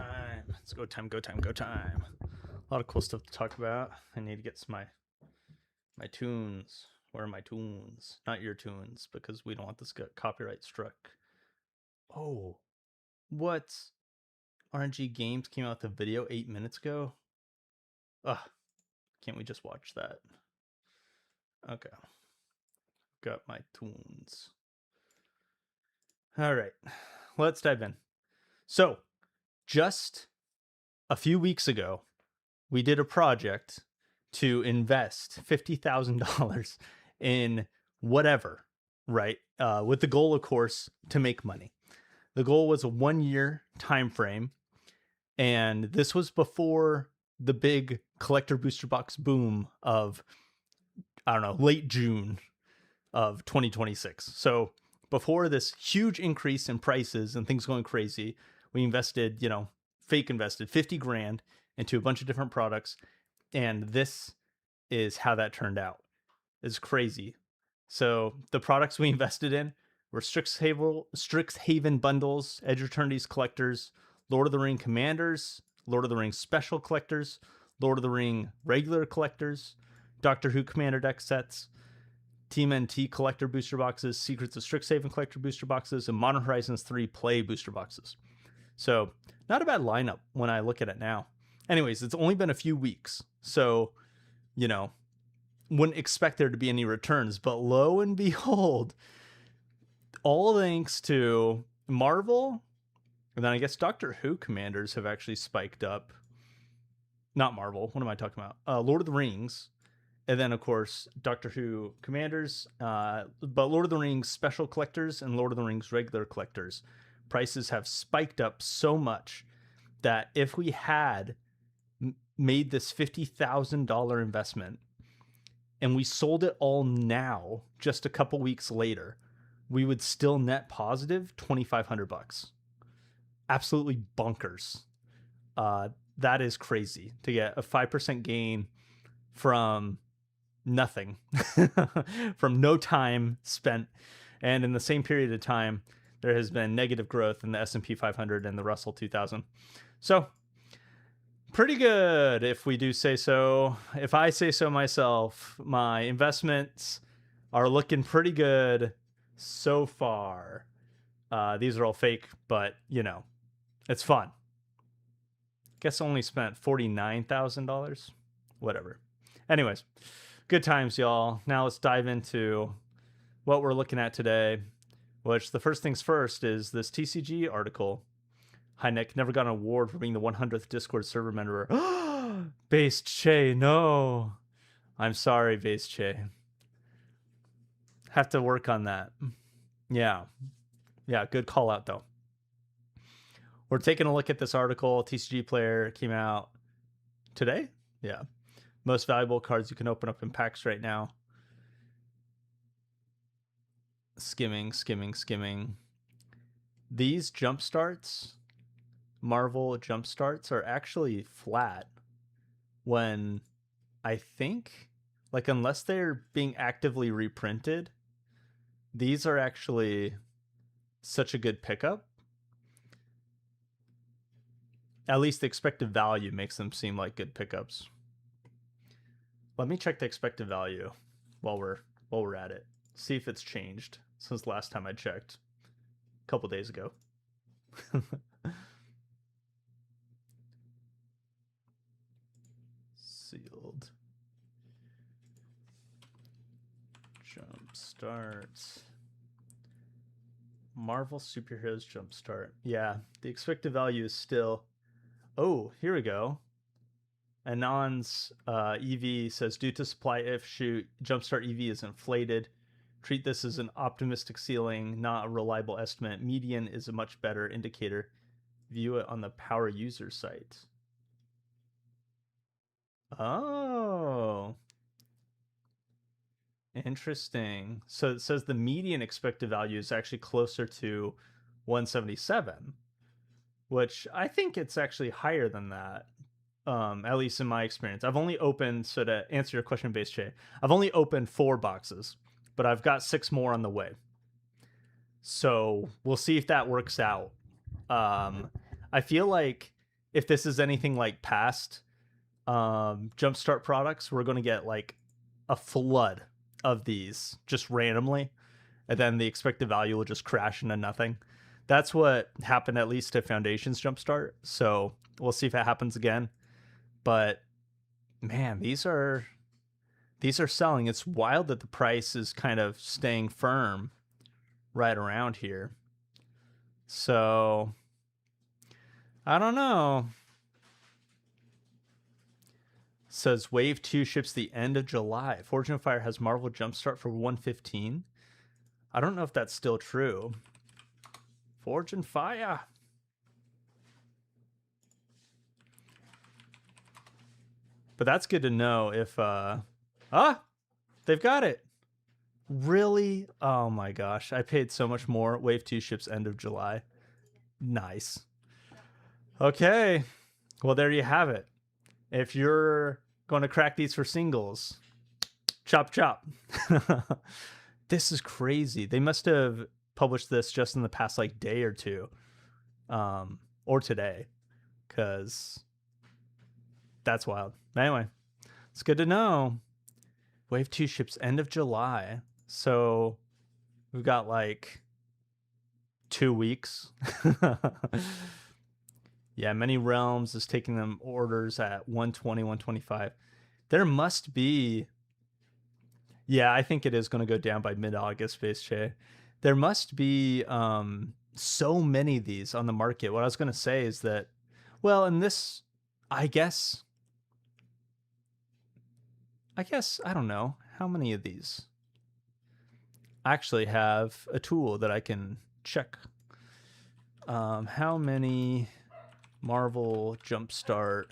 time. It's go time, go time, go time. A lot of cool stuff to talk about. I need to get some my tunes. Where are my tunes? Not your tunes, because we don't want this to get copyright struck. Oh, what? RNG Games came out with a video 8 minutes ago? Ugh, can't we just watch that? Okay. Got my tunes. All right, let's dive in. So, just a few weeks ago, we did a project to invest $50,000 in whatever, right? With the goal, of course, to make money. The goal was a 1-year time frame, and this was before the big collector booster box boom of, I don't know, late June of 2026. So before this huge increase in prices and things going crazy, we invested, fake invested 50 grand into a bunch of different products. And this is how that turned out. It's crazy. So the products we invested in were Strixhaven bundles, Edge Eternities collectors, Lord of the Ring commanders, Lord of the Ring special collectors, Lord of the Ring regular collectors, Doctor Who commander deck sets, Team NT collector booster boxes, Secrets of Strixhaven collector booster boxes, and Modern Horizons 3 play booster boxes. So not a bad lineup when I look at it now. Anyways, it's only been a few weeks, so, wouldn't expect there to be any returns. But lo and behold, all thanks to Marvel, and then I guess Doctor Who commanders have actually spiked up. Not Marvel, what am I talking about? Lord of the Rings. And then, of course, Doctor Who commanders, but Lord of the Rings special collectors and Lord of the Rings regular collectors. Prices have spiked up so much that if we had made this $50,000 investment and we sold it all now, just a couple weeks later, we would still net positive $2,500. Absolutely bonkers. That is crazy to get a 5% gain from nothing, from no time spent. And in the same period of time, there has been negative growth in the S&P 500 and the Russell 2000. So pretty good, if we do say so. If I say so myself, my investments are looking pretty good so far. These are all fake, but it's fun. Guess I only spent $49,000. Whatever. Anyways, good times, y'all. Now let's dive into what we're looking at today, which the first things first is this TCG article. Hi, Nick. Never got an award for being the 100th Discord server member. Based Che, no. I'm sorry, Based Che. Have to work on that. Yeah, good call out, though. We're taking a look at this article. TCG Player came out today. Yeah. Most valuable cards you can open up in packs right now. Skimming. These jump starts, Marvel jump starts, are actually flat when I think, unless they're being actively reprinted, these are actually such a good pickup. At least the expected value makes them seem like good pickups. Let me check the expected value while we're at it. See if it's changed since last time I checked a couple days ago. Sealed. Jump starts. Marvel Superheroes Jumpstart. Yeah, the expected value is still... Oh, here we go. Anon's EV says, due to supply issue, Jumpstart EV is inflated. Treat this as an optimistic ceiling, not a reliable estimate. Median is a much better indicator. View it on the power user site. Oh. Interesting. So it says the median expected value is actually closer to 177, which I think it's actually higher than that. At least in my experience. I've only opened, so to answer your question, Base Che, I've only opened 4 boxes, but I've got 6 more on the way. So we'll see if that works out. I feel like if this is anything like past Jumpstart products, we're going to get like a flood of these just randomly, and then the expected value will just crash into nothing. That's what happened at least to Foundations Jumpstart. So we'll see if it happens again. But man, these are selling. It's wild that the price is kind of staying firm right around here. So I don't know. Says Wave 2 ships the end of July. Fortune of Fire has Marvel Jumpstart for 115. I don't know if that's still true. Fortune Fire. But that's good to know if they've got it. Really? Oh my gosh. I paid so much more. Wave 2 ships end of July. Nice. Okay. Well, there you have it. If you're going to crack these for singles, chop chop. This is crazy. They must have published this just in the past like day or two, or today, because that's wild. Anyway, it's good to know. Wave 2 ships end of July, so we've got like 2 weeks. Yeah, Many Realms is taking them orders at 120, 125. There must be... Yeah, I think it is going to go down by mid-August, Face Che. There must be so many of these on the market. What I was going to say is that, well, in this, I guess, I don't know how many of these. I actually have a tool that I can check. How many Marvel Jumpstart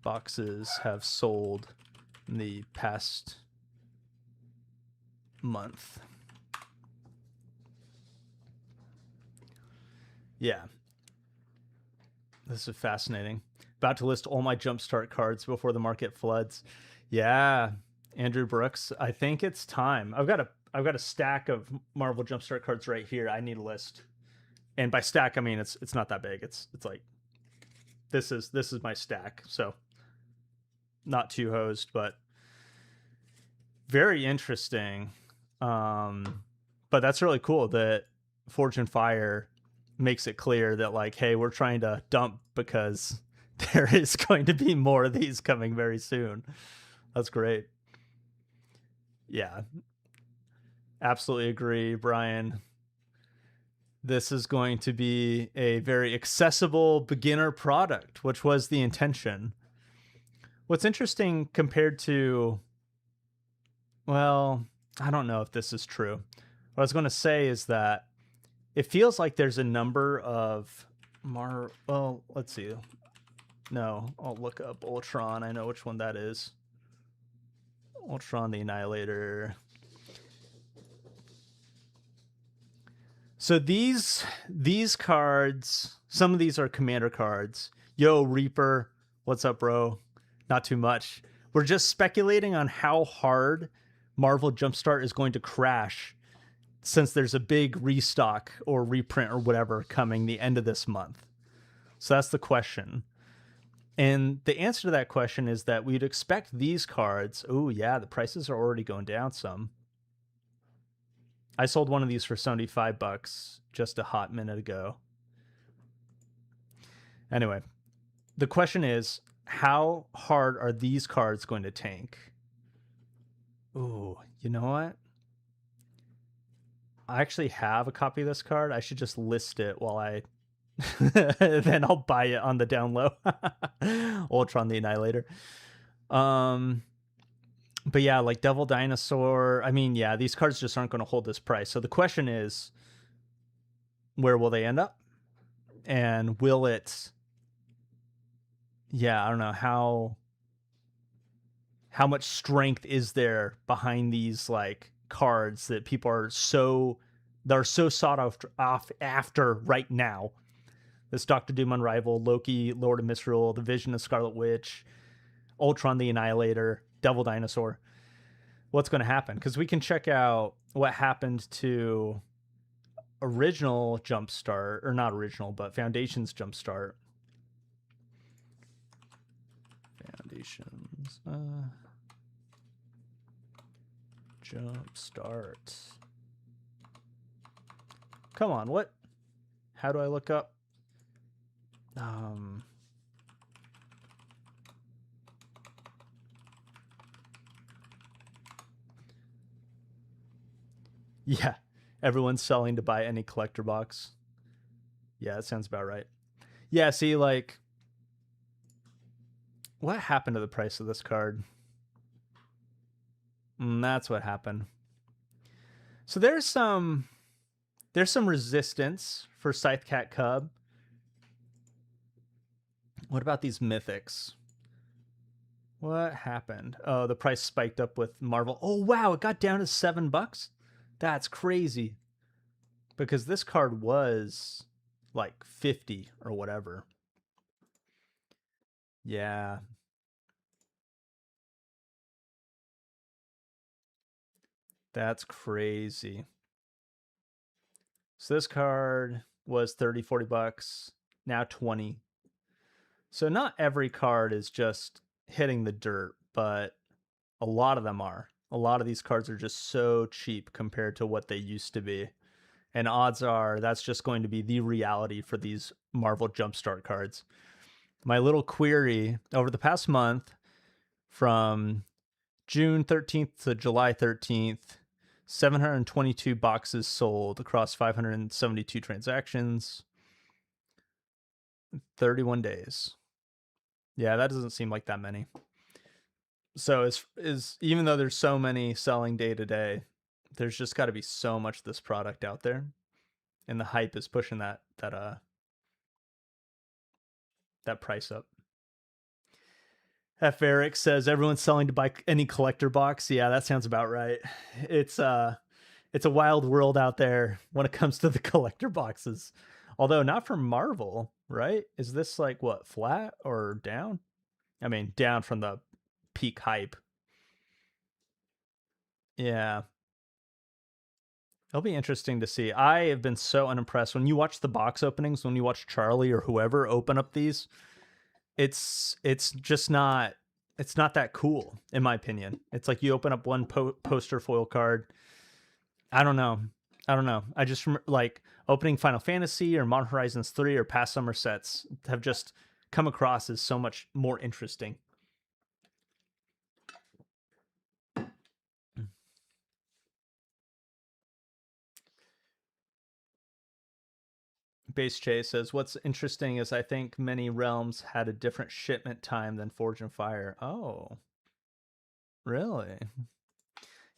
boxes have sold in the past month? Yeah. This is fascinating. About to list all my Jumpstart cards before the market floods. Yeah, Andrew Brooks, I think it's time. I've got a stack of Marvel Jumpstart cards right here. I need a list. And by stack, I mean it's not that big. It's like this is my stack. So not too hosed, but very interesting. But that's really cool that Fortune Fire makes it clear that like, hey, we're trying to dump because there is going to be more of these coming very soon. That's great. Yeah, absolutely agree, Brian. This is going to be a very accessible beginner product, which was the intention. What's interesting compared to, well, I don't know if this is true. What I was going to say is that it feels like there's a number of well, let's see. No, I'll look up Ultron. I know which one that is. Ultron the Annihilator. So these cards, some of these are commander cards. Yo, Reaper, what's up, bro? Not too much. We're just speculating on how hard Marvel Jumpstart is going to crash since there's a big restock or reprint or whatever coming the end of this month. So that's the question. And the answer to that question is that we'd expect these cards. Oh, yeah, the prices are already going down some. I sold one of these for $75 just a hot minute ago. Anyway, the question is, how hard are these cards going to tank? Ooh, you know what? I actually have a copy of this card. I should just list it while I... then I'll buy it on the down low. Ultron the Annihilator. But yeah, like Devil Dinosaur. I mean, yeah, these cards just aren't going to hold this price. So the question is, where will they end up? And will it... Yeah, I don't know. How much strength is there behind these like cards that people are they're so sought after right now? This Doctor Doom Unrivaled, Loki, Lord of Misrule, the Vision of Scarlet Witch, Ultron the Annihilator, Devil Dinosaur. What's going to happen? Because we can check out what happened to original Jumpstart, or not original, but Foundations Jumpstart. Notifications. Jump start. Come on, what? How do I look up? Yeah, everyone's selling to buy any collector box. Yeah, that sounds about right. Yeah, see, like, what happened to the price of this card? That's what happened. So there's some resistance for Scythecat Cub. What about these mythics? What happened? Oh, the price spiked up with Marvel. Oh, wow, it got down to $7. That's crazy. Because this card was like 50 or whatever. Yeah. That's crazy. So this card was 30, 40 bucks, now 20. So not every card is just hitting the dirt, but a lot of them are. A lot of these cards are just so cheap compared to what they used to be. And odds are that's just going to be the reality for these Marvel Jumpstart cards. My little query over the past month, from June 13th to July 13th, 722 boxes sold across 572 transactions, 31 days. Yeah, that doesn't seem like that many. So is even though there's so many selling day to day, there's just got to be so much of this product out there, and the hype is pushing that price up. F. Eric says everyone's selling to buy any collector box. Yeah, that sounds about right. It's a wild world out there when it comes to the collector boxes. Although not for Marvel, right? Is this like what, flat or down? I mean, down from the peak hype. Yeah. It'll be interesting to see. I have been so unimpressed. When you watch the box openings, when you watch Charlie or whoever open up these, it's just not, it's not that cool, in my opinion. It's like you open up one poster foil card. I don't know. I just remember, like, opening Final Fantasy or Modern Horizons 3 or past summer sets have just come across as so much more interesting. Base Chase says, what's interesting is I think many realms had a different shipment time than Forge and Fire. Oh, really?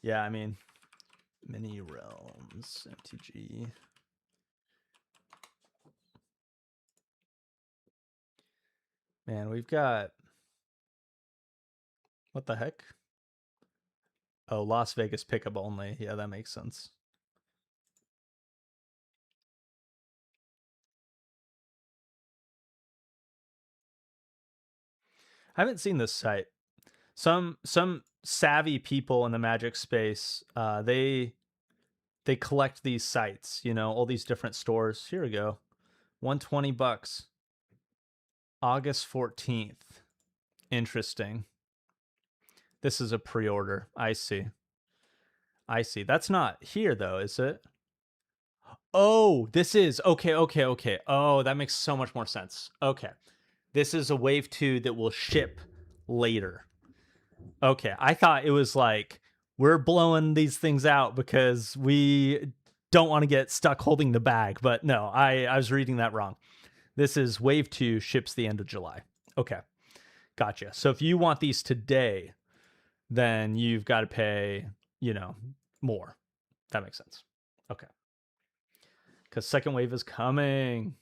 Yeah, I mean, many realms, MTG. Man, we've got, what the heck? Oh, Las Vegas pickup only. Yeah, that makes sense. I haven't seen this site. Some savvy people in the Magic space, they collect these sites, you know, all these different stores. Here we go. $120. August 14th. Interesting. This is a pre-order. I see. That's not here though, is it? Oh, this is okay. Oh, that makes so much more sense. Okay. This is a wave 2 that will ship later. Okay, I thought it was like, we're blowing these things out because we don't want to get stuck holding the bag. But no, I was reading that wrong. This is wave 2, ships the end of July. Okay, gotcha. So if you want these today, then you've got to pay, you know, more. That makes sense. Okay. Because second wave is coming.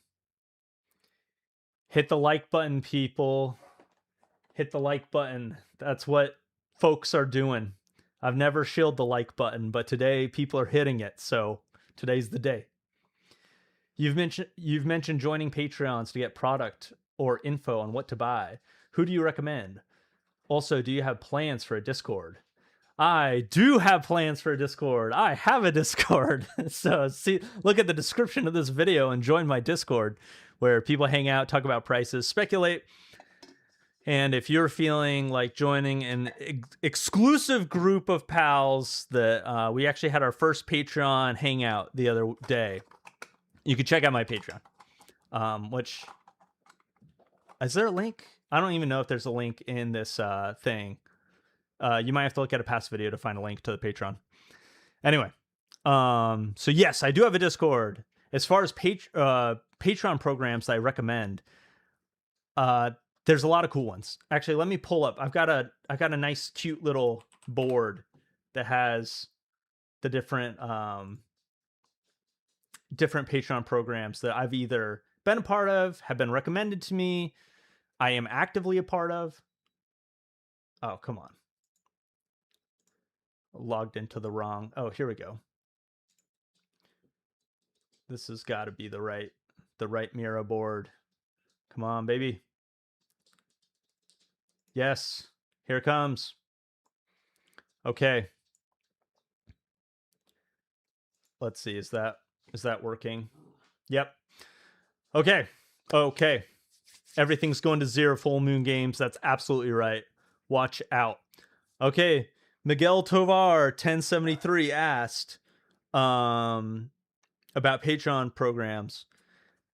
Hit the like button, people. Hit the like button. That's what folks are doing. I've never shielded the like button, but today people are hitting it. So today's the day. You've mentioned joining Patreons to get product or info on what to buy. Who do you recommend? Also, do you have plans for a Discord? I do have plans for a Discord. I have a Discord. So look at the description of this video and join my Discord, where people hang out, talk about prices, speculate. And if you're feeling like joining an exclusive group of pals that we actually had our first Patreon hangout the other day, you can check out my Patreon. Which, is there a link? I don't even know if there's a link in this thing. You might have to look at a past video to find a link to the Patreon. Anyway, so yes, I do have a Discord. As far as Patreon programs that I recommend, there's a lot of cool ones. Actually, let me pull up. I got a nice, cute little board that has the different Patreon programs that I've either been a part of, have been recommended to me, I am actively a part of. Oh, come on. Logged into the wrong. Oh, here we go. This has got to be the right Miro board. Come on, baby. Yes, here it comes. Okay. Let's see. Is that working? Yep. Okay. Everything's going to 0 full moon games. That's absolutely right. Watch out. Okay. Miguel Tovar 1073 asked about Patreon programs.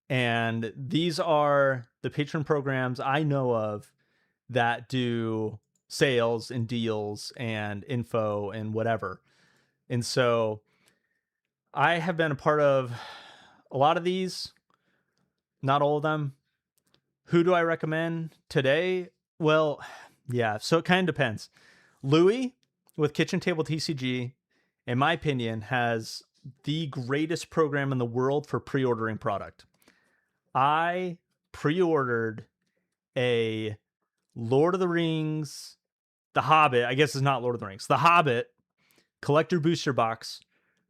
And these are the Patreon programs I know of that do sales and deals and info and whatever. And so I have been a part of a lot of these, not all of them. Who do I recommend today? Well, yeah, so it kind of depends. Louis with Kitchen Table TCG, in my opinion, has the greatest program in the world for pre-ordering product. I pre-ordered a Lord of the Rings, The Hobbit, I guess it's not Lord of the Rings, The Hobbit collector booster box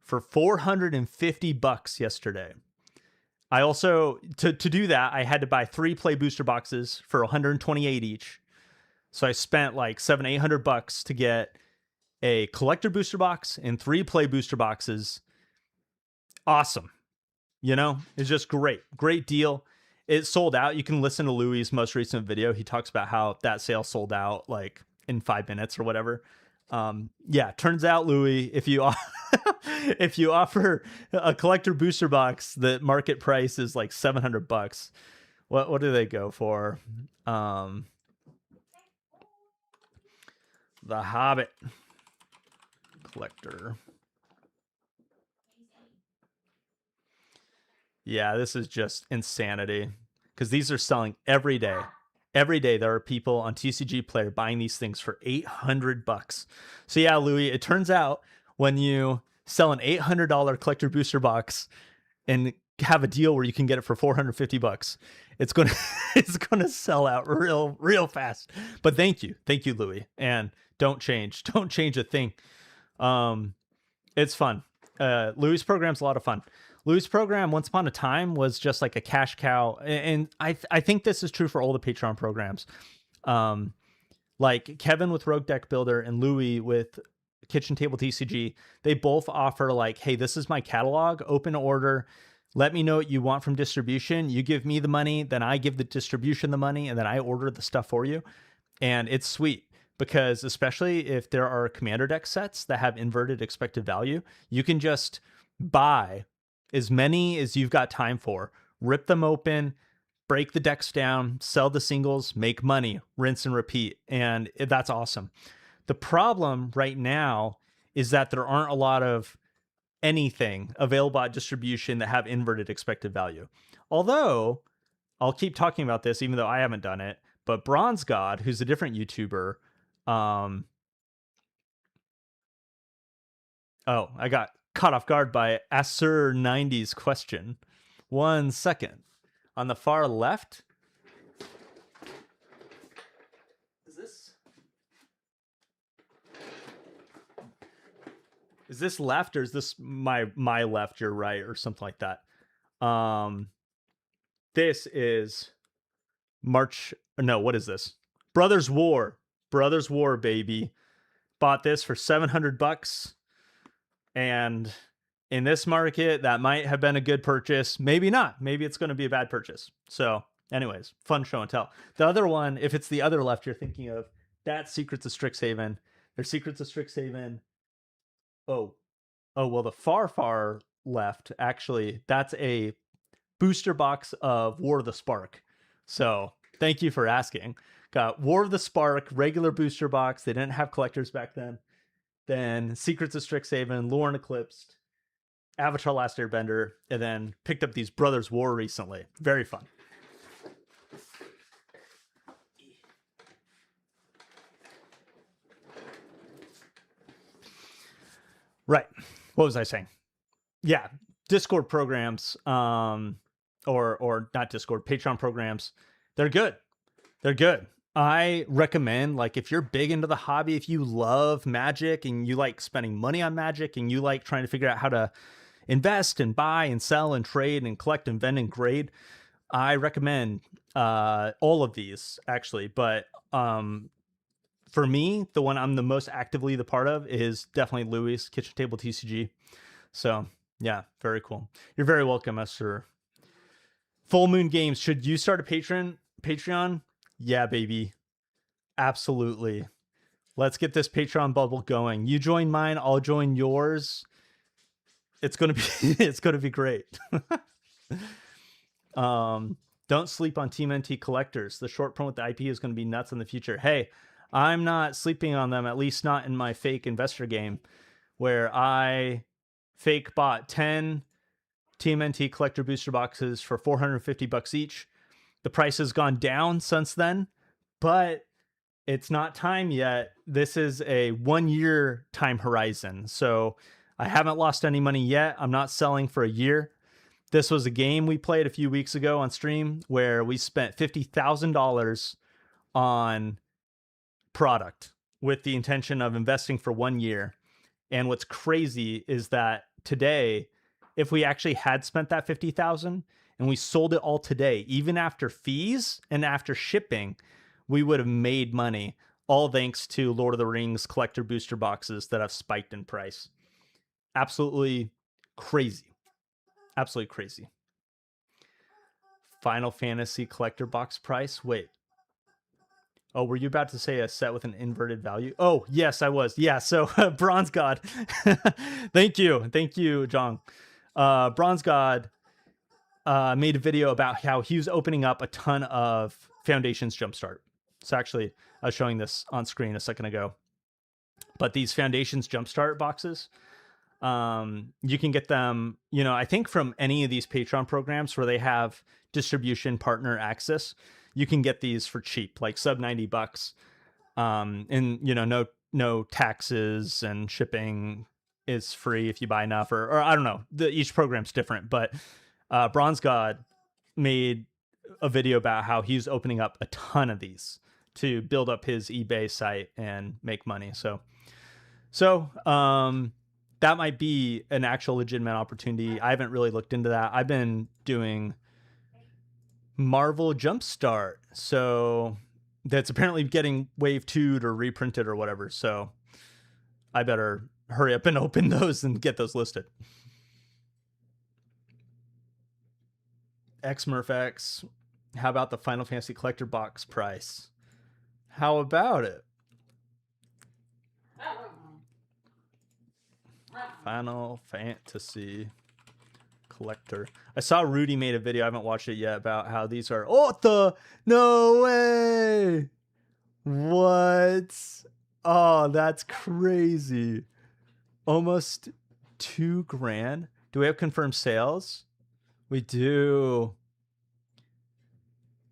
for $450 yesterday. I also, to do that, I had to buy 3 play booster boxes for $128 each. So I spent like $700-800 to get a collector booster box and 3 play booster boxes. Awesome. You know, it's just great. Great deal. It sold out. You can listen to Louis' most recent video. He talks about how that sale sold out like in 5 minutes or whatever. Yeah, turns out, Louis, if you if you offer a collector booster box, the market price is like $700. What do they go for? The Hobbit collector. Yeah, this is just insanity because these are selling every day. Every day there are people on TCG Player buying these things for $800. So yeah, Louis, it turns out when you sell an $800 collector booster box and have a deal where you can get it for $450, it's gonna sell out real fast. But thank you, Louis, and don't change a thing. It's fun. Louis' program's a lot of fun. Louis' program, once upon a time, was just like a cash cow. And I think this is true for all the Patreon programs. Like Kevin with Rogue Deck Builder and Louis with Kitchen Table TCG, they both offer like, hey, this is my catalog, open order. Let me know what you want from distribution. You give me the money, then I give the distribution the money, and then I order the stuff for you. And it's sweet because especially if there are commander deck sets that have inverted expected value, you can just buy as many as you've got time for, rip them open, break the decks down, sell the singles, make money, rinse and repeat. And that's awesome. The problem right now is that there aren't a lot of anything available at distribution that have inverted expected value. Although I'll keep talking about this, even though I haven't done it, but Bronze God, who's a different YouTuber, oh, I got caught off guard by Acer90's question. 1 second. On the far left, is this left or is this my left, your right, or something like that? This is March. No, what is this? Brothers War, baby. Bought this for $700. And in this market, that might have been a good purchase. Maybe not. Maybe it's going to be a bad purchase. So Anyways, fun show and tell. The other one, if it's the other left you're thinking of, that's Secrets of Strixhaven. There's Secrets of Strixhaven. Oh, well, the far left, actually, that's a booster box of War of the Spark. So thank you for asking. Got War of the Spark, regular booster box. They didn't have collectors back then. Then Secrets of Strixhaven, Lore and Eclipsed, Avatar Last Airbender, and then picked up these Brothers War recently. Very fun. Right. What was I saying? Yeah, Discord programs, or not Discord, Patreon programs. They're good. They're good. I recommend, like, if you're big into the hobby, if you love Magic and you like spending money on Magic and you like trying to figure out how to invest and buy and sell and trade and collect and vend and grade, I recommend all of these, actually. But for me, the one I'm the most actively the part of is definitely Louis, Kitchen Table TCG. So yeah, very cool. You're very welcome, Esther. Full Moon Games, should you start a Patreon? Yeah, baby. Absolutely. Let's get this Patreon bubble going. You join mine, I'll join yours. It's gonna be great. Don't sleep on Team NT collectors. The short print with the IP is gonna be nuts in the future. Hey, I'm not sleeping on them, at least not in my fake investor game, where I fake bought 10 TMNT collector booster boxes for $450 each. The price has gone down since then, but it's not time yet. This is a 1 year time horizon. So I haven't lost any money yet. I'm not selling for a year. This was a game we played a few weeks ago on stream where we spent $50,000 on product with the intention of investing for 1 year. And what's crazy is that today, if we actually had spent that $50,000 and we sold it all today, even after fees and after shipping, we would have made money, all thanks to Lord of the Rings collector booster boxes that have spiked in price. Absolutely crazy. Absolutely crazy. Final Fantasy collector box price. Wait. Oh, were you about to say a set with an inverted value? Oh, yes, I was. Yeah, so Bronze God. Thank you, John. Bronze God made a video about how he was opening up a ton of Foundations Jumpstart. So actually, I was showing this on screen a second ago. But these Foundations Jumpstart boxes, you can get them, I think from any of these Patreon programs where they have distribution partner access. You can get these for cheap, like sub $90. And no taxes, and shipping is free if you buy enough, or I don't know. Each program's different, but Bronze God made a video about how he's opening up a ton of these to build up his eBay site and make money. So that might be an actual legitimate opportunity. I haven't really looked into that. I've been doing Marvel Jumpstart, so that's apparently getting wave 2'd or reprinted or whatever. So I better hurry up and open those and get those listed. XMurfX, how about the Final Fantasy collector box price? How about it? Final Fantasy collector. I saw Rudy made a video, I haven't watched it yet, about how these are no way. What? Oh, that's crazy. Almost $2,000. Do we have confirmed sales? We do.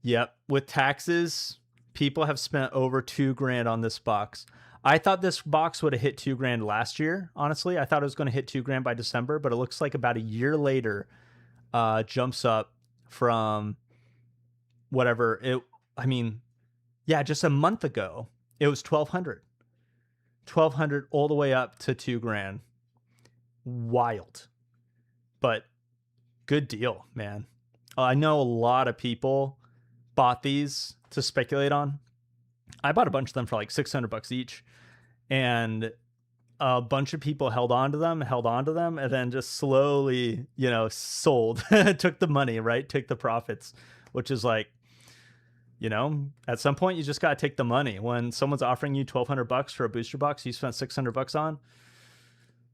Yep, with taxes, people have spent over $2,000 on this box. I thought this box would have hit $2,000 last year. Honestly, I thought it was going to hit $2,000 by December, but it looks like about a year later, jumps up from whatever it. I mean, yeah, just a month ago it was $1,200 all the way up to $2,000. Wild, but good deal, man. I know a lot of people bought these to speculate on. I bought a bunch of them for like $600 each, and a bunch of people held on to them, and then just slowly, sold, took the money, right? Took the profits, which is like, You know, at some point you just got to take the money. When someone's offering you $1,200 for a booster box you spent $600 on,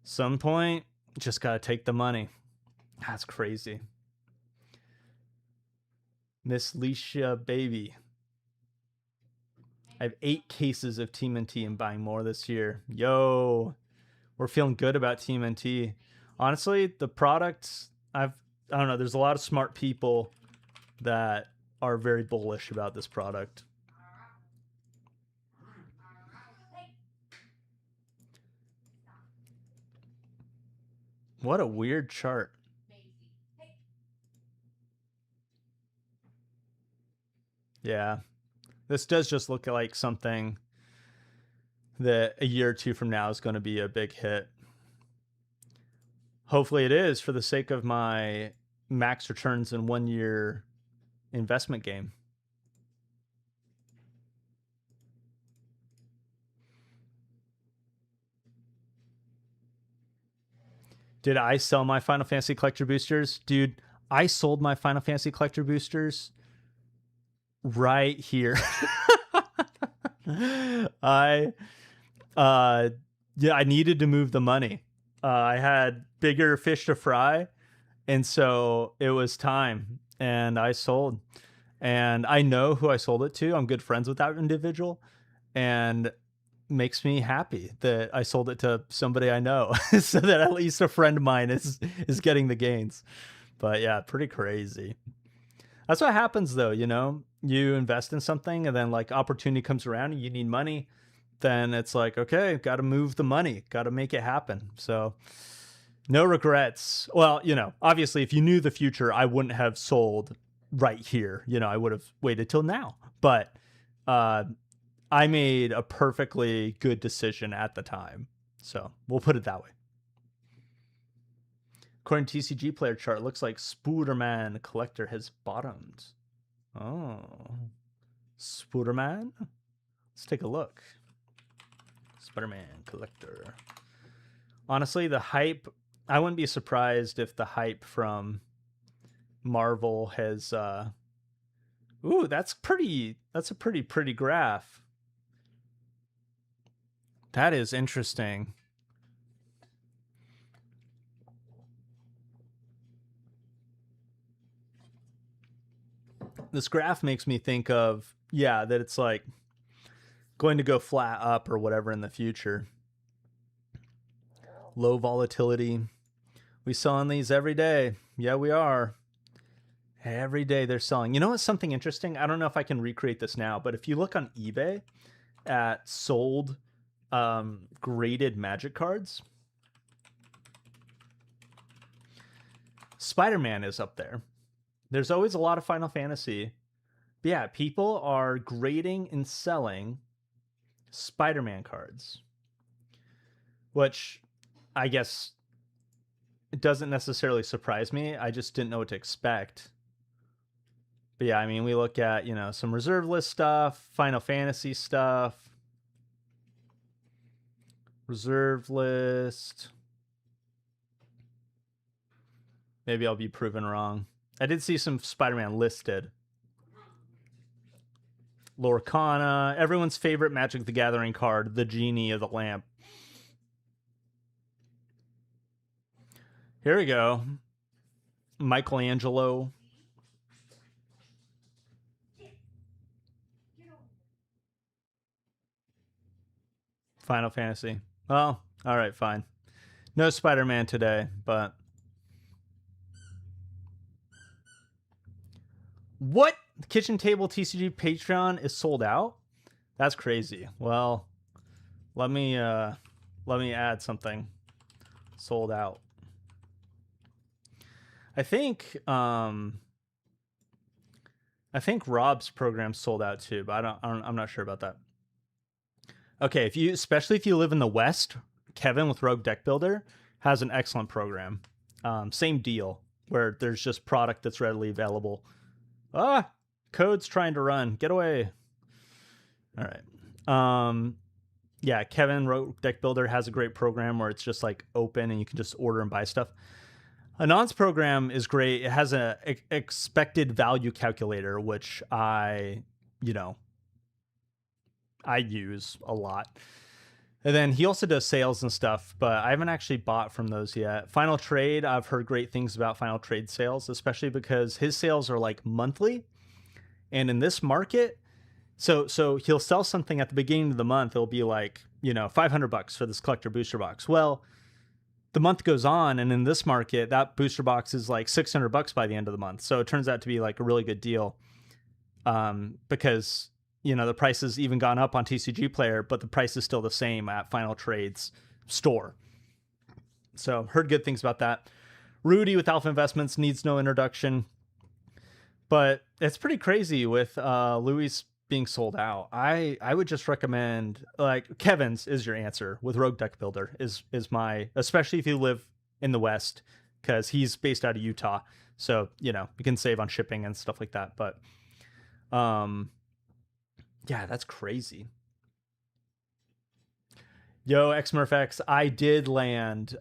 some point just got to take the money. That's crazy. Miss Leisha baby. I have 8 cases of TMNT and buying more this year. Yo, we're feeling good about TMNT. Honestly, the product, I don't know, there's a lot of smart people that are very bullish about this product. What a weird chart. Yeah. This does just look like something that a year or two from now is going to be a big hit. Hopefully it is, for the sake of my max returns in 1 year investment game. Did I sell my Final Fantasy Collector boosters? Dude, I sold my Final Fantasy Collector boosters right here. I needed to move the money. I had bigger fish to fry, and so it was time, and I sold. And I know who I sold it to. I'm good friends with that individual, and makes me happy that I sold it to somebody I know, so that at least a friend of mine is getting the gains. But yeah, pretty crazy. That's what happens though, you know? You invest in something and then like opportunity comes around and you need money, then it's like, okay, got to move the money, got to make it happen. So no regrets. Well, you know, obviously if you knew the future, I wouldn't have sold right here. You know, I would have waited till now. But I made a perfectly good decision at the time. So we'll put it that way. According to TCG player chart, looks like Spooderman Collector has bottomed. Oh. Spooderman? Let's take a look. Spider-Man Collector. Honestly, the hype, I wouldn't be surprised if the hype from Marvel has ooh, that's a pretty graph. That is interesting. This graph makes me think of, yeah, that it's like going to go flat up or whatever in the future. Low volatility. We selling these every day. Yeah, we are. Every day they're selling. You know what's something interesting? I don't know if I can recreate this now, but if you look on eBay at sold graded Magic cards, Spider-Man is up there. There's always a lot of Final Fantasy. But yeah, people are grading and selling Spider-Man cards, which I guess it doesn't necessarily surprise me. I just didn't know what to expect. But yeah, I mean, we look at, you know, some reserve list stuff, Final Fantasy stuff, reserve list. Maybe I'll be proven wrong. I did see some Spider-Man listed. Lorcana, everyone's favorite Magic the Gathering card, the Genie of the Lamp. Here we go. Michelangelo. Final Fantasy. Well, all right, fine. No Spider-Man today, but... What? The Kitchen Table TCG Patreon is sold out? That's crazy. Well, let me add something. Sold out. I think Rob's program sold out too, but I'm not sure about that. Okay, especially if you live in the West, Kevin with Rogue Deck Builder has an excellent program. Same deal, where there's just product that's readily available. Ah, code's trying to run. Get away. All right. Yeah, Kevin Rogue Deck Builder has a great program where it's just like open and you can just order and buy stuff. Anon's program is great. It has an expected value calculator, which I you know, I use a lot. And then he also does sales and stuff, but I haven't actually bought from those yet. Final Trade, I've heard great things about Final Trade sales, especially because his sales are like monthly. And in this market, so he'll sell something at the beginning of the month. It'll be like, you know, $500 for this collector booster box. Well, the month goes on, and in this market, that booster box is like $600 by the end of the month. So it turns out to be like a really good deal, because you know the price has even gone up on TCG Player, but the price is still the same at Final Trade's store. So heard good things about that. Rudy with Alpha Investments needs no introduction, but it's pretty crazy with Louis being sold out. I would just recommend, like, Kevin's is your answer with Rogue Deck Builder is my, especially if you live in the West, because he's based out of Utah. So, you know, you can save on shipping and stuff like that. But yeah, that's crazy. Yo, XMurfX, I did land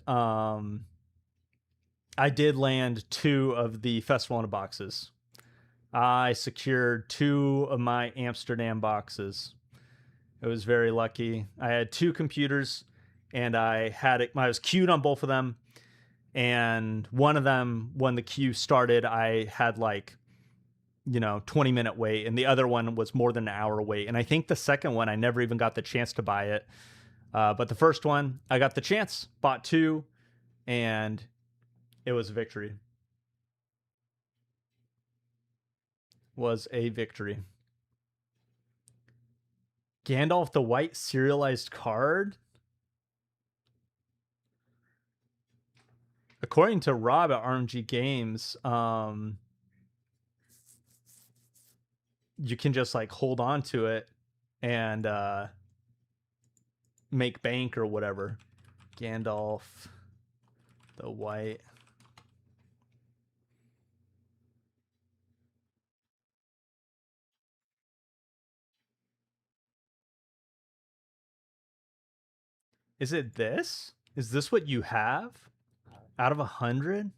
2 of the Festival in a Boxes. I secured 2 of my Amsterdam boxes. It was very lucky. I had 2 computers, and I was queued on both of them. And one of them, when the queue started, I had like, you know, 20-minute wait, and the other one was more than an hour wait. And I think the second one, I never even got the chance to buy it. But the first one, I got the chance, bought 2, and it was a victory. Was a victory. Gandalf the White serialized card? According to Rob at RNG Games, you can just like hold on to it and make bank or whatever. Gandalf the White. Is it this? Is this what you have? Out of 100?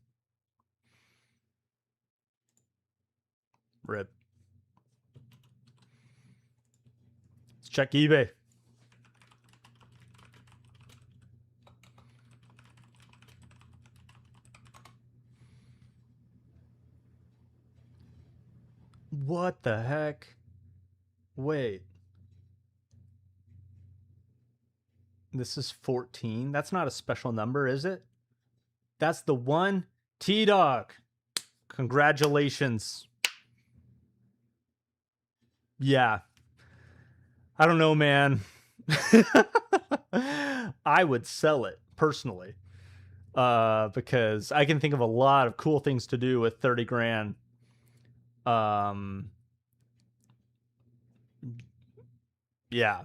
Rip. Let's check eBay. What the heck? Wait. This is 14. That's not a special number, is it? That's the one. T-Dog. Congratulations. Yeah. I don't know, man. I would sell it personally, because I can think of a lot of cool things to do with 30 grand. Yeah.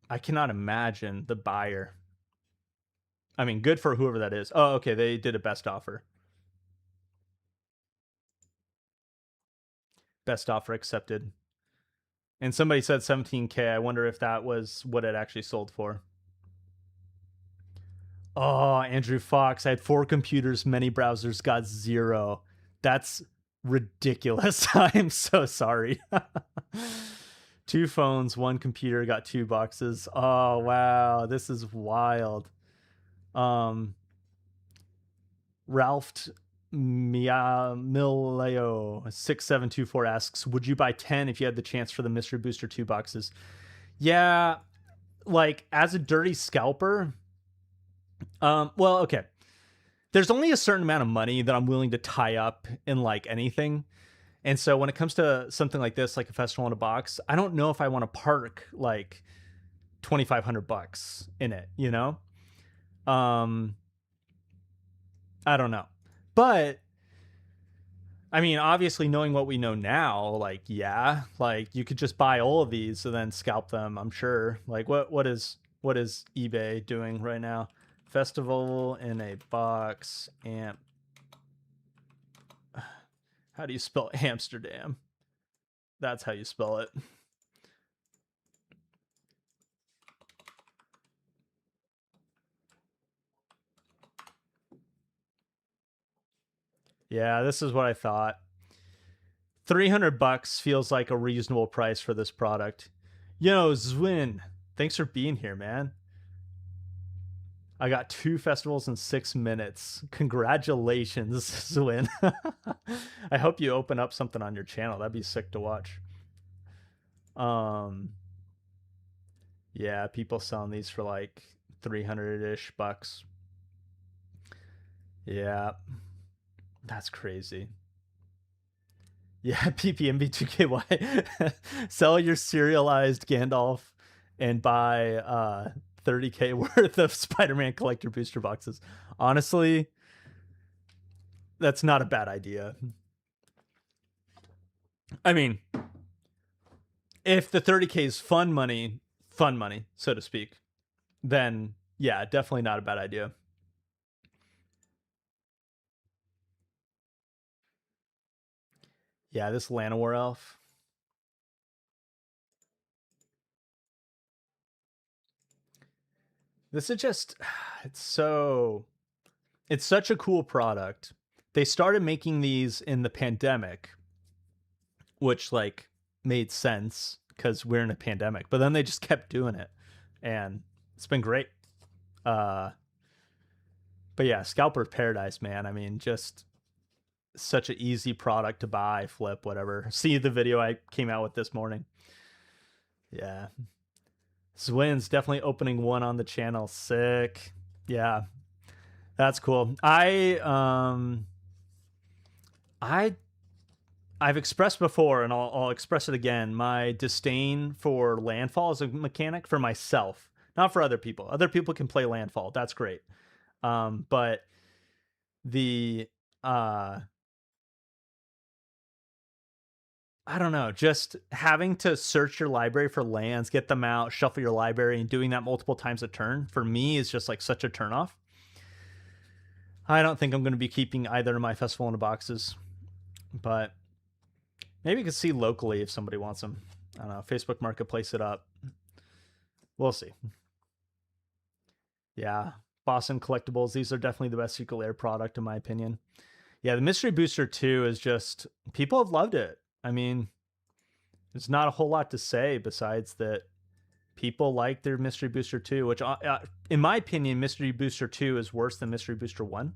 I cannot imagine the buyer. I mean, good for whoever that is. Oh, okay, they did a best offer. Best offer accepted. And somebody said 17K. I wonder if that was what it actually sold for. Oh, Andrew Fox. I had 4 computers, many browsers, got 0. That's ridiculous. I'm so sorry. 2 phones, 1 computer, got 2 boxes. Oh, wow. This is wild. Ralph Mileo 6724 asks, would you buy 10 if you had the chance for the Mystery Booster 2 boxes? Yeah, like as a dirty scalper, well, okay. There's only a certain amount of money that I'm willing to tie up in like anything. And so when it comes to something like this, like a Festival in a Box, I don't know if I want to park like $2,500 in it, you know? I don't know. But I mean, obviously knowing what we know now, like, yeah, like you could just buy all of these and then scalp them, I'm sure. Like what is eBay doing right now? Festival in a Box amp. How do you spell Amsterdam? That's how you spell it. Yeah, this is what I thought. $300 feels like a reasonable price for this product. Yo, Zwin, thanks for being here, man. I got 2 festivals in 6 minutes. Congratulations, Zwin. I hope you open up something on your channel. That'd be sick to watch. Yeah, people selling these for like 300-ish bucks. Yeah. That's crazy. Yeah, PPMB2KY. Sell your serialized Gandalf and buy 30K worth of Spider-Man collector booster boxes. Honestly, that's not a bad idea. I mean, if the 30K is fun money, so to speak, then yeah, definitely not a bad idea. Yeah, this Llanowar elf. This is just, it's such a cool product. They started making these in the pandemic, which like made sense because we're in a pandemic, but then they just kept doing it and it's been great. But yeah, Scalper Paradise, man. I mean, just such an easy product to buy, flip, whatever. See the video I came out with this morning. Yeah. Zwin's definitely opening one on the channel. Sick. Yeah. That's cool. I've expressed before, and I'll express it again, my disdain for landfall as a mechanic for myself, not for other people. Other people can play landfall. That's great. But the I don't know, just having to search your library for lands, get them out, shuffle your library, and doing that multiple times a turn, for me, is just like such a turnoff. I don't think I'm going to be keeping either of my Festival in the boxes, but maybe you can see locally if somebody wants them. I don't know, Facebook Marketplace it up. We'll see. Yeah, Boston Collectibles, these are definitely the best Secret Lair product in my opinion. Yeah, the Mystery Booster 2 is just, people have loved it. I mean, there's not a whole lot to say besides that people like their Mystery Booster 2, which in my opinion, Mystery Booster 2 is worse than Mystery Booster 1.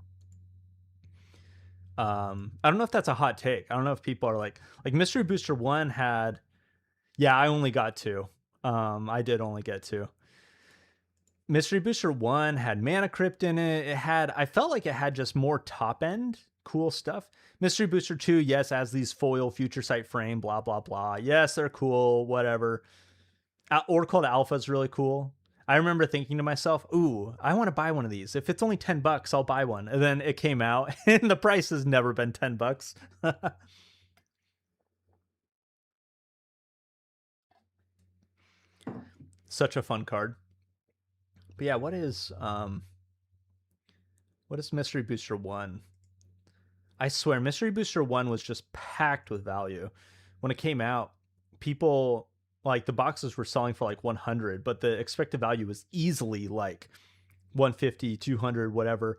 I don't know if that's a hot take. I don't know if people are like Mystery Booster 1 had, yeah, I only got 2. I did only get 2. Mystery Booster 1 had Mana Crypt in it. I felt like it had just more top end cool stuff. Mystery Booster 2, yes, as these foil future sight frame, blah, blah, blah. Yes, they're cool, whatever. Oracle Alpha is really cool. I remember thinking to myself, ooh, I want to buy one of these. If it's only $10, I'll buy one. And then it came out and the price has never been $10. Such a fun card. But yeah, what is Mystery Booster 1? I swear, Mystery Booster 1 was just packed with value. When it came out, people, like, the boxes were selling for like 100, but the expected value was easily like 150, 200, whatever.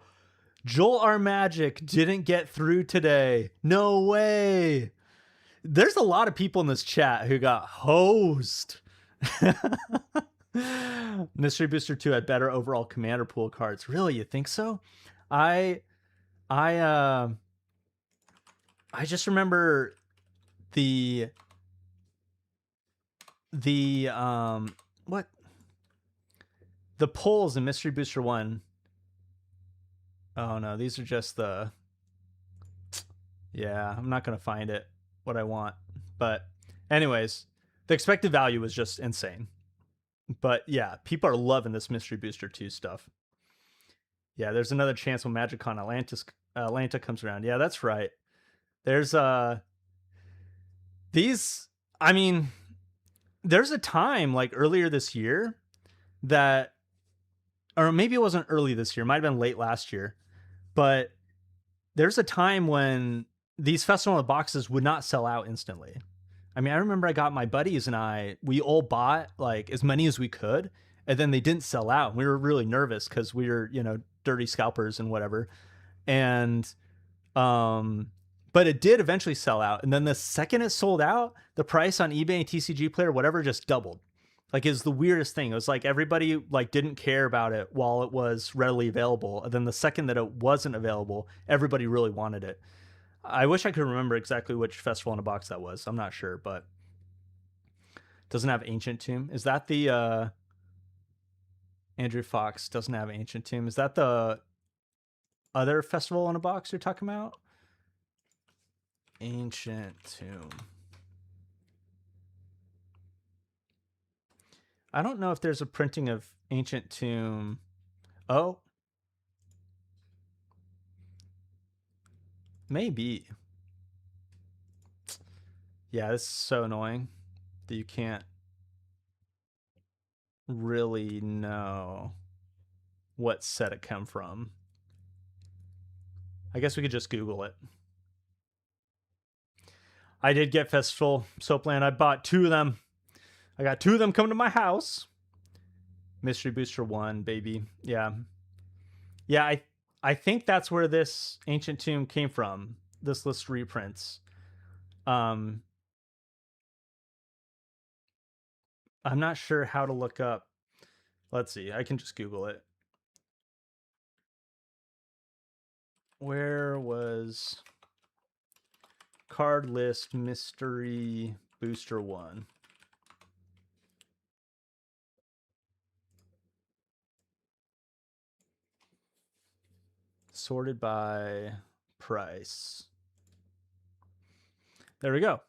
Joel R. Magic didn't get through today. No way. There's a lot of people in this chat who got hosed. Mystery Booster 2 had better overall commander pool cards. Really, you think so? I just remember the what? The polls in Mystery Booster 1. Oh no, these are just the, yeah, I'm not going to find it, what I want. But anyways, the expected value was just insane. But yeah, people are loving this Mystery Booster 2 stuff. Yeah, there's another chance when MagicCon Atlanta comes around. Yeah, that's right. There's these, I mean, there's a time like earlier this year that, or maybe it wasn't early this year, it might have been late last year, but there's a time when these Festival boxes would not sell out instantly. I mean, I remember I got my buddies and we all bought like as many as we could, and then they didn't sell out. We were really nervous because we were, dirty scalpers and whatever. And But it did eventually sell out. And then the second it sold out, the price on eBay and TCG Player, whatever, just doubled. Like, it's the weirdest thing. It was like everybody like didn't care about it while it was readily available. And then the second that it wasn't available, everybody really wanted it. I wish I could remember exactly which Festival in a Box that was. I'm not sure, but doesn't have Ancient Tomb. Is that the Andrew Fox doesn't have Ancient Tomb? Is that the other Festival in a Box you're talking about? Ancient Tomb. I don't know if there's a printing of Ancient Tomb. Oh. Maybe. Yeah, this is so annoying that you can't really know what set it come from. I guess we could just Google it. I did get Festival Soapland. I bought 2 of them. I got 2 of them coming to my house. Mystery Booster 1, baby. Yeah. Yeah, I think that's where this Ancient Tomb came from. This list reprints. I'm not sure how to look up. Let's see. I can just Google it. Where was card list Mystery Booster 1? Sorted by price. There we go.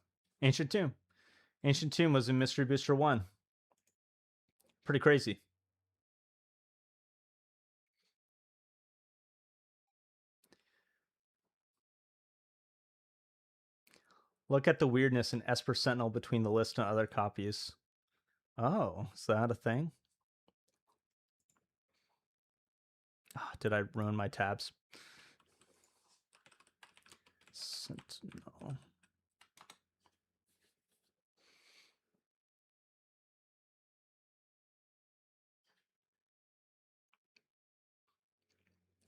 Ancient Tomb. Ancient Tomb was in Mystery Booster 1. Pretty crazy. Look at the weirdness in Esper Sentinel between the list and other copies. Oh, is that a thing? Oh, did I ruin my tabs? Sentinel.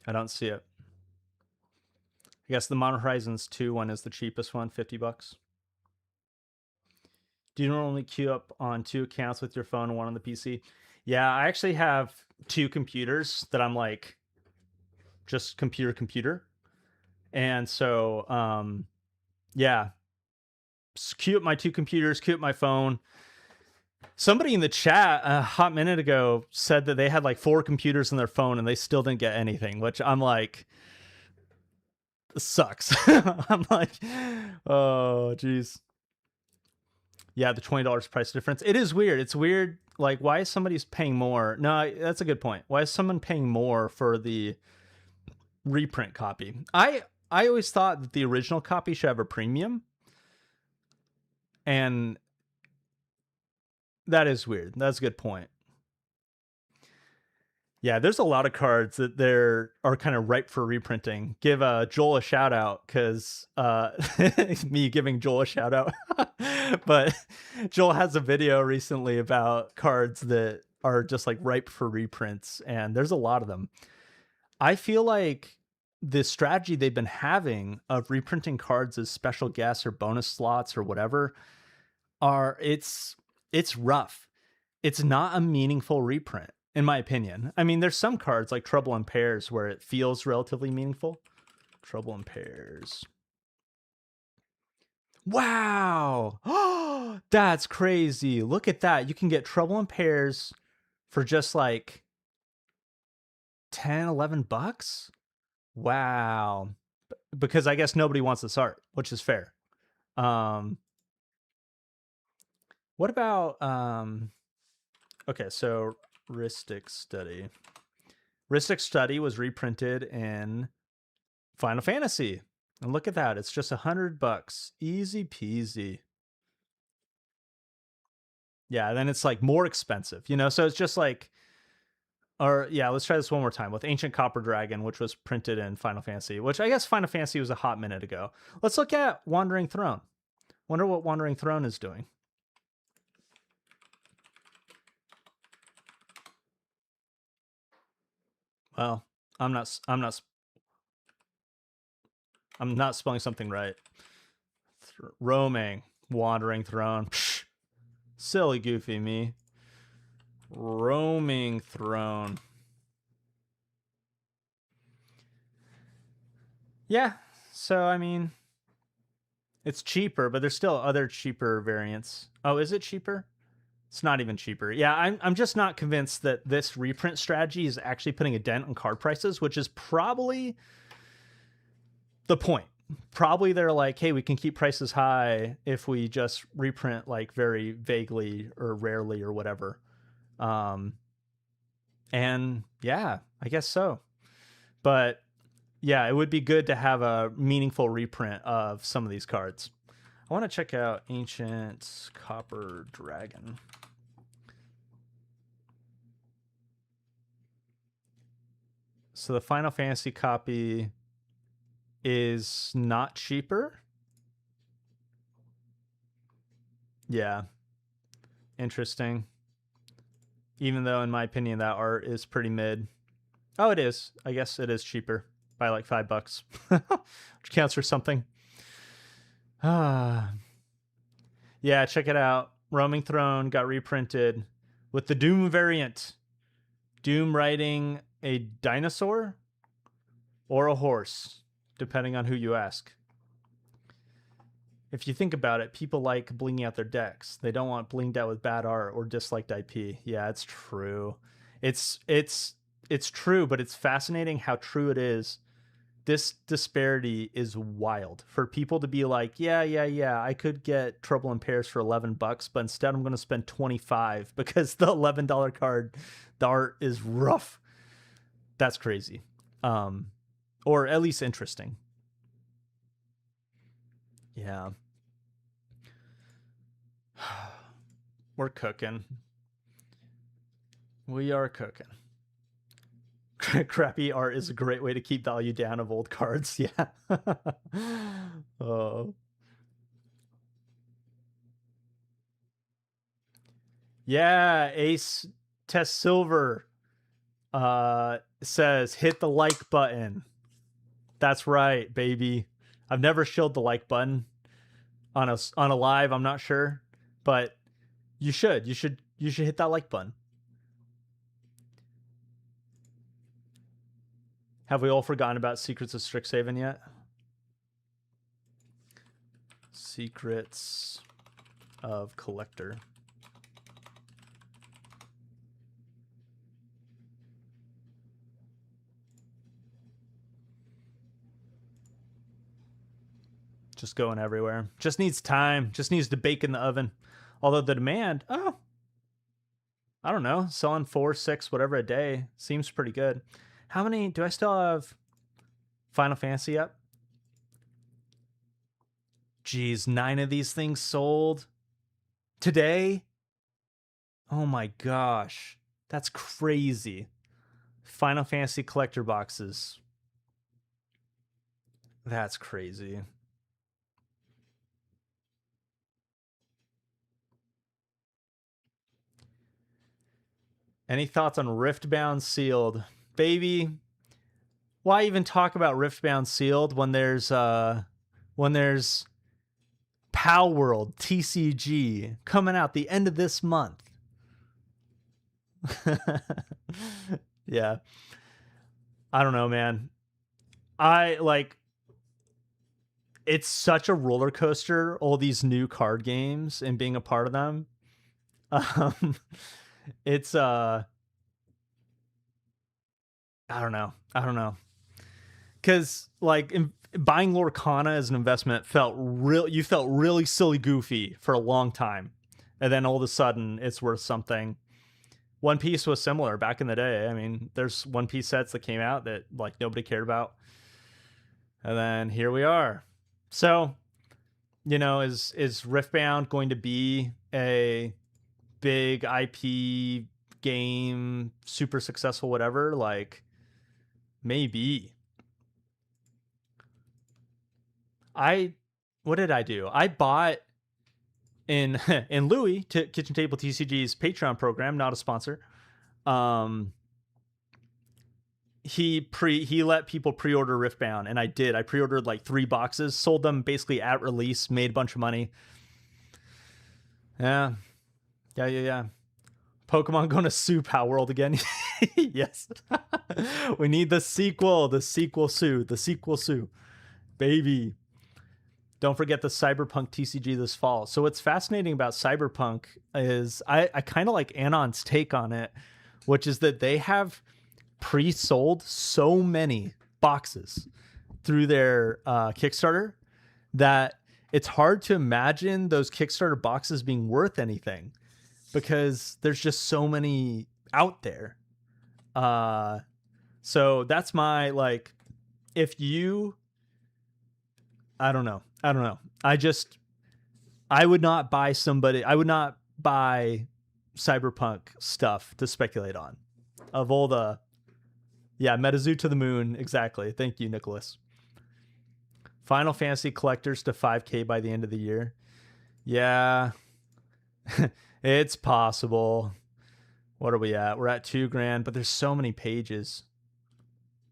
I don't see it. I guess the Modern Horizons 2 one is the cheapest one, $50. Do you normally queue up on 2 accounts with your phone and one on the PC? Yeah, I actually have 2 computers that I'm like just computer. And so yeah. Queue up my 2 computers, queue up my phone. Somebody in the chat a hot minute ago said that they had like 4 computers on their phone and they still didn't get anything, which I'm like, sucks. I'm like, oh geez. Yeah, the $20 price difference. It is weird. It's weird. Like, why is somebody's paying more? No, that's a good point. Why is someone paying more for the reprint copy? I always thought that the original copy should have a premium. And that is weird. That's a good point. Yeah, there's a lot of cards that are kind of ripe for reprinting. Give Joel a shout out because me giving Joel a shout out. But Joel has a video recently about cards that are just like ripe for reprints, and there's a lot of them. I feel like the strategy they've been having of reprinting cards as special guests or bonus slots or whatever it's rough. It's not a meaningful reprint, in my opinion. I mean, there's some cards like Trouble in Pairs where it feels relatively meaningful. Trouble in Pairs. Wow. Oh, that's crazy. Look at that. You can get Trouble in Pairs for just like 10, $11. Wow. Because I guess nobody wants this art, which is fair. What about okay, so Ristic Study. Ristic Study was reprinted in Final Fantasy. And look at that. It's just $100. Easy peasy. Yeah, then it's like more expensive, you know? So it's just like, or yeah, let's try this one more time with Ancient Copper Dragon, which was printed in Final Fantasy, which I guess Final Fantasy was a hot minute ago. Let's look at Wandering Throne. Wonder what Wandering Throne is doing. Well, I'm not I'm not spelling something right. Roaming, wandering throne. Psh, silly goofy me. Roaming throne. Yeah, so I mean, it's cheaper, but there's still other cheaper variants. Oh, is it cheaper? It's not even cheaper. Yeah, I'm just not convinced that this reprint strategy is actually putting a dent on card prices, which is probably the point. Probably they're like, hey, we can keep prices high if we just reprint like very vaguely or rarely or whatever. And yeah, I guess so. But yeah, it would be good to have a meaningful reprint of some of these cards. I want to check out Ancient Copper Dragon. So the Final Fantasy copy is not cheaper. Yeah. Interesting. Even though, in my opinion, that art is pretty mid. Oh, it is. I guess it is cheaper by like $5, which counts for something. Yeah, check it out. Roaming Throne got reprinted with the Doom variant. Doom riding a dinosaur or a horse, depending on who you ask. If you think about it, people like blinging out their decks. They don't want blinged out with bad art or disliked IP. Yeah, it's true. It's true, but it's fascinating how true it is. This disparity is wild for people to be like, yeah, I could get Trouble in Pairs for $11, but instead I'm going to spend $25 because the $11 card, the art is rough. That's crazy. Or at least interesting. Yeah. We're cooking. We are cooking. Crappy art is a great way to keep value down of old cards. Yeah. Oh. Yeah, Ace Test Silver says hit the like button. That's right, baby. I've never shilled the like button on a live, I'm not sure, but you should hit that like button. Have we all forgotten about Secrets of Strixhaven yet? Secrets of Collector. Just going everywhere. Just needs time. Just needs to bake in the oven. Although the demand, I don't know, selling 4, 6, whatever a day seems pretty good. How many do I still have Final Fantasy up? Geez, 9 of these things sold today. Oh my gosh, that's crazy. Final Fantasy collector boxes. That's crazy. Any thoughts on Riftbound Sealed? Baby, why even talk about Riftbound Sealed when there's Pow World TCG coming out the end of this month? Yeah. I don't know, man. It's such a roller coaster, all these new card games and being a part of them. It's I don't know. Because like buying Lorcana as an investment you felt really silly goofy for a long time, and then all of a sudden it's worth something. One Piece was similar back in the day. I mean, there's One Piece sets that came out that like nobody cared about, and then here we are. So, is Riftbound going to be a big IP game, super successful, whatever? Like, maybe. What did I do? I bought in Louis Kitchen Table TCG's Patreon program, not a sponsor. he let people pre-order Riftbound, and I did. I pre-ordered like 3 boxes, sold them basically at release, made a bunch of money. Yeah. Pokemon going to sue Power World again. Yes. We need the sequel sue. Baby. Don't forget the Cyberpunk TCG this fall. So what's fascinating about Cyberpunk is I kind of like Anon's take on it, which is that they have pre-sold so many boxes through their Kickstarter that it's hard to imagine those Kickstarter boxes being worth anything because there's just so many out there. So that's my, like, if you, I don't know. I would not buy Cyberpunk stuff to speculate on. Of all the, yeah, MetaZoo to the moon. Exactly. Thank you, Nicholas. Final Fantasy collectors to 5K by the end of the year. Yeah. It's possible. What are we at? We're at $2,000, but there's so many pages.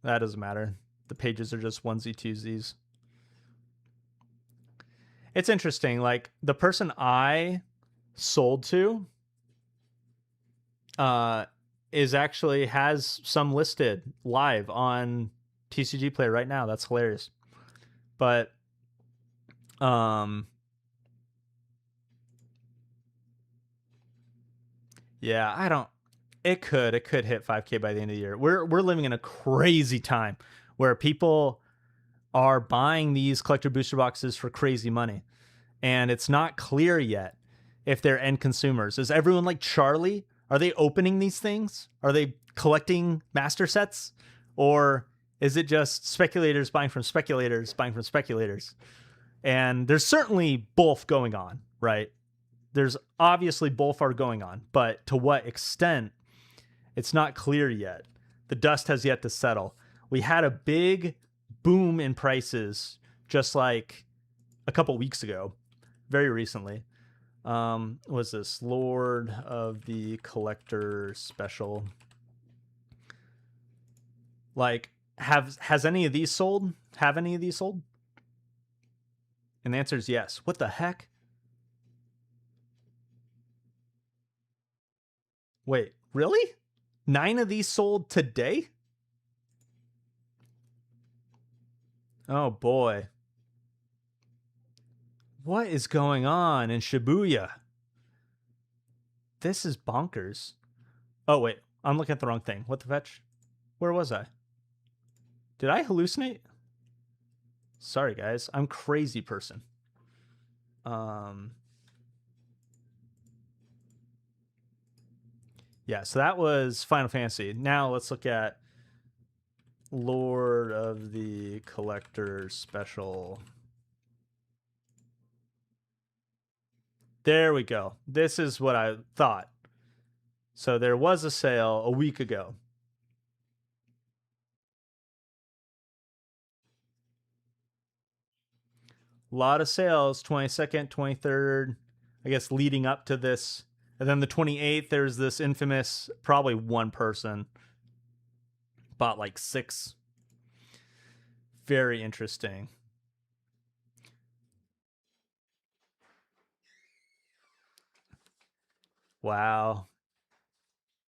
That doesn't matter. The pages are just onesie twosies. It's interesting. Like, the person I sold to is actually has some listed live on TCG Player right now. That's hilarious. But yeah, I don't, it could hit 5K by the end of the year. We're living in a crazy time where people are buying these collector booster boxes for crazy money, and it's not clear yet if they're end consumers. Is everyone like Charlie? Are they opening these things? Are they collecting master sets? Or is it just speculators buying from speculators buying from speculators? And there's certainly both going on, right? There's obviously both are going on, but to what extent, it's not clear yet. The dust has yet to settle. We had a big boom in prices just like a couple weeks ago, very recently. Was this Lord of the Collector special? Like, has any of these sold? Have any of these sold? And the answer is yes. What the heck? Wait, really? 9 of these sold today? Oh boy. What is going on in Shibuya? This is bonkers. Oh wait, I'm looking at the wrong thing. What the fetch? Where was I? Did I hallucinate? Sorry guys, I'm crazy person. Yeah, so that was Final Fantasy. Now let's look at Lord of the Collector special. There we go. This is what I thought. So there was a sale a week ago. A lot of sales, 22nd, 23rd, I guess leading up to this. And then the 28th, there's this infamous, probably one person bought like 6. Very interesting. Wow.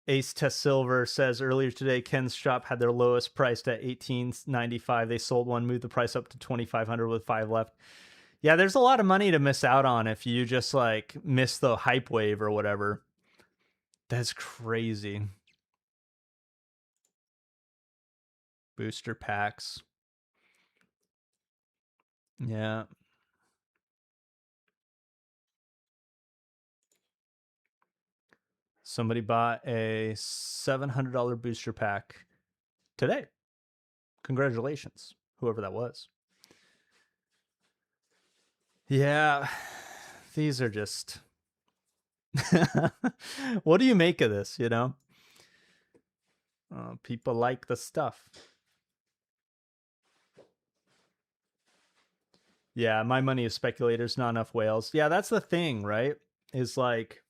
Ace Test Silver says earlier today, Ken's shop had their lowest priced at $18.95. They sold one, moved the price up to $2,500 with 5 left. Yeah, there's a lot of money to miss out on if you just like miss the hype wave or whatever. That's crazy. Booster packs. Yeah. Somebody bought a $700 booster pack today. Congratulations, whoever that was. Yeah, these are just... What do you make of this, you know? People like the stuff. Yeah, my money is speculators, not enough whales. Yeah, that's the thing, right? Is like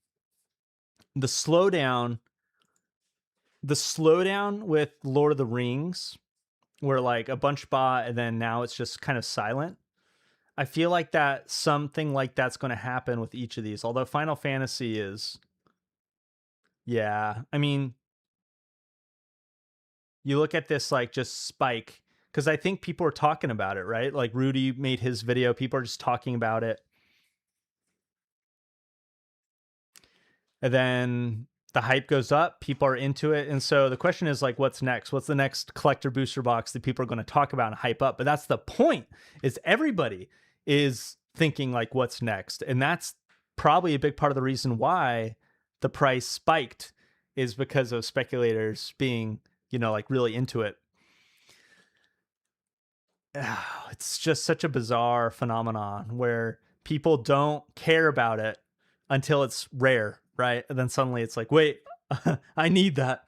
the slowdown the slowdown with Lord of the Rings, where like a bunch bought and then now it's just kind of silent. I feel like that something like that's going to happen with each of these. Although Final Fantasy is, yeah. I mean, you look at this like just spike because I think people are talking about it, right? Like Rudy made his video, people are just talking about it. And then the hype goes up, people are into it. And so the question is like, what's next? What's the next collector booster box that people are going to talk about and hype up? But that's the point, is everybody is thinking like, what's next? And that's probably a big part of the reason why the price spiked, is because of speculators being, like really into it. It's just such a bizarre phenomenon where people don't care about it until it's rare, right? And then suddenly it's like, wait, I need that.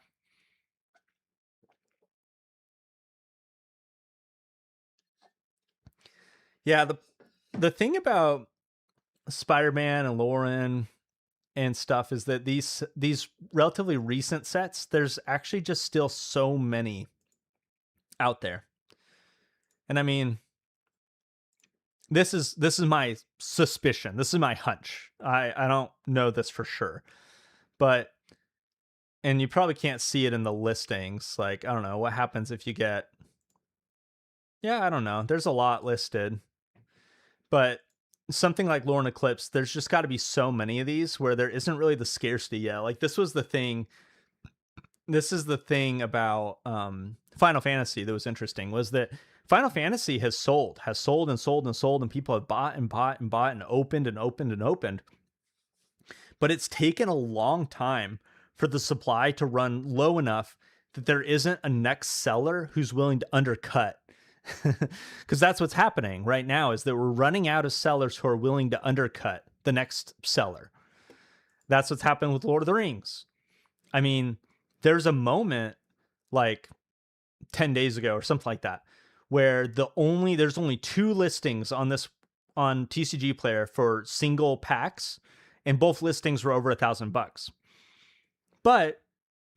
Yeah, the thing about Spider-Man and Lauren and stuff is that these relatively recent sets, there's actually just still so many out there. And I mean, this is my suspicion. This is my hunch. I don't know this for sure. But and you probably can't see it in the listings. Like, I don't know, what happens if you get, yeah, I don't know. There's a lot listed. But something like Lorne Eclipse, there's just got to be so many of these where there isn't really the scarcity yet. Like this is the thing about Final Fantasy that was interesting, was that Final Fantasy has sold and sold and sold, and people have bought and bought and bought and opened and opened and opened. But it's taken a long time for the supply to run low enough that there isn't a next seller who's willing to undercut. Because that's what's happening right now, is that we're running out of sellers who are willing to undercut the next seller. That's what's happened with Lord of the Rings. I mean, there's a moment like 10 days ago or something like that where there's only 2 listings on TCG Player for single packs, and both listings were over $1,000. But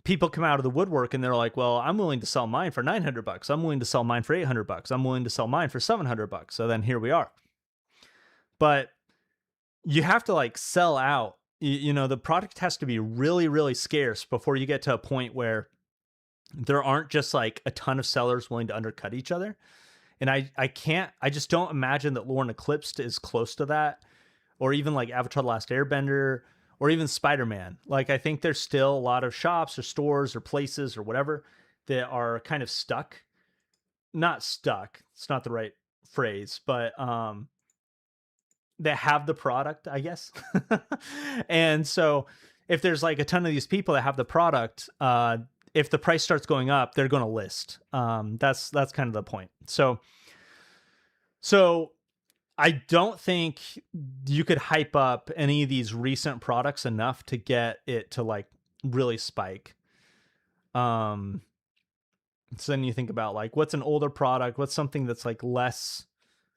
people come out of the woodwork and they're like, well, I'm willing to sell mine for $900. I'm willing to sell mine for $800. I'm willing to sell mine for $700. So then here we are. But you have to like sell out. The product has to be really, really scarce before you get to a point where there aren't just like a ton of sellers willing to undercut each other. And I just don't imagine that Lorne Eclipsed is close to that, or even like Avatar: The Last Airbender, or even Spider-Man. Like, I think there's still a lot of shops or stores or places or whatever that are kind of stuck. Not stuck, it's not the right phrase, but that have the product, I guess. And so if there's like a ton of these people that have the product, if the price starts going up, they're going to list. That's kind of the point. So I don't think you could hype up any of these recent products enough to get it to like really spike. So then you think about like, what's an older product? What's something that's like less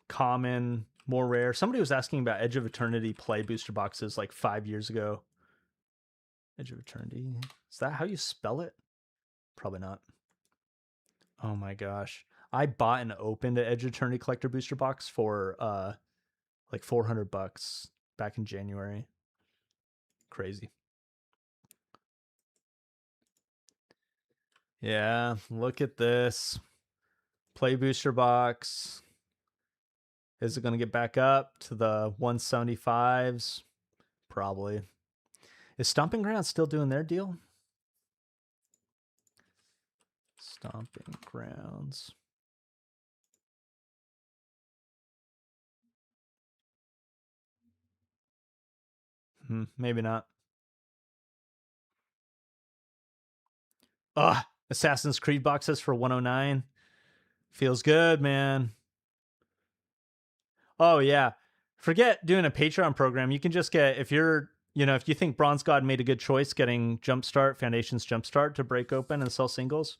common, more rare? Somebody was asking about Edge of Eternity play booster boxes like 5 years ago. Edge of Eternity. Is that how you spell it? Probably not. Oh my gosh. I bought and opened an Edge of Eternity collector booster box for like $400 back in January. Crazy. Yeah, look at this. Play booster box. Is it going to get back up to the 175s? Probably. Is Stomping Grounds still doing their deal? Stomping Grounds. Maybe not. Ugh, Assassin's Creed boxes for 109. Feels good, man. Oh yeah. Forget doing a Patreon program. You can just get, if you think Bronze God made a good choice getting Jumpstart, Foundations Jumpstart to break open and sell singles,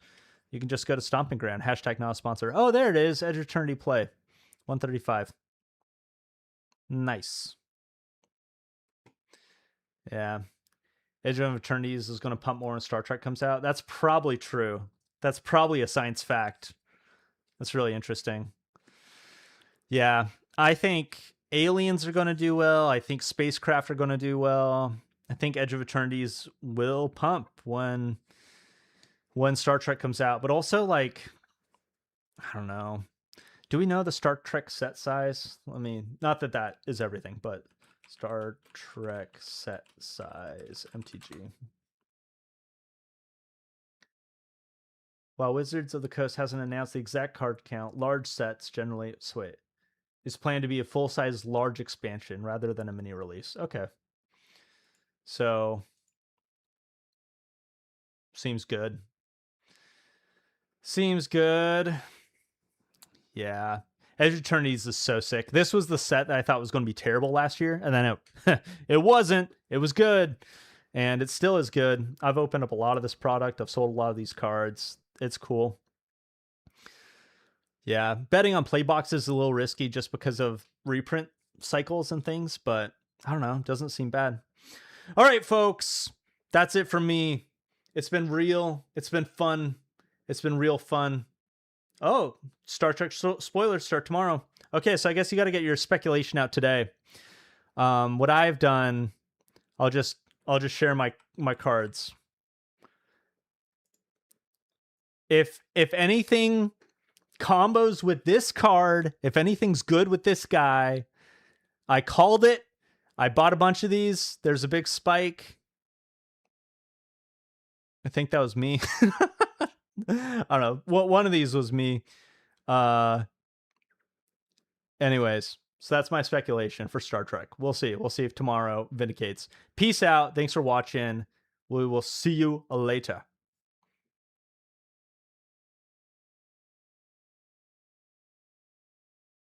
you can just go to Stomping Ground. # not a sponsor. Oh, there it is. Edge of Eternity play. 135. Nice. Yeah. Age of Eternities is going to pump more when Star Trek comes out. That's probably true. That's probably a science fact. That's really interesting. Yeah, I think aliens are going to do well. I think spacecraft are going to do well. I think Edge of Eternities will pump when Star Trek comes out. But also, like, I don't know. Do we know the Star Trek set size? I mean, not that that is everything, but Star Trek set size, MTG. While Wizards of the Coast hasn't announced the exact card count, large sets generally is planned to be a full-size large expansion rather than a mini release. Okay. So seems good. Seems good. Yeah. Edge of Eternities is so sick. This was the set that I thought was going to be terrible last year, and then it wasn't. It was good, and it still is good. I've opened up a lot of this product. I've sold a lot of these cards. It's cool. Yeah, betting on play boxes is a little risky just because of reprint cycles and things, but I don't know. It doesn't seem bad. All right, folks. That's it from me. It's been real. It's been fun. It's been real fun. Oh, Star Trek spoilers start tomorrow. Okay, so I guess you got to get your speculation out today. What I've done, I'll just share my cards. If anything combos with this card, if anything's good with this guy, I called it. I bought a bunch of these. There's a big spike. I think that was me. I don't know. One of these was me. Anyways, so that's my speculation for Star Trek. We'll see. We'll see if tomorrow vindicates. Peace out. Thanks for watching. We will see you later.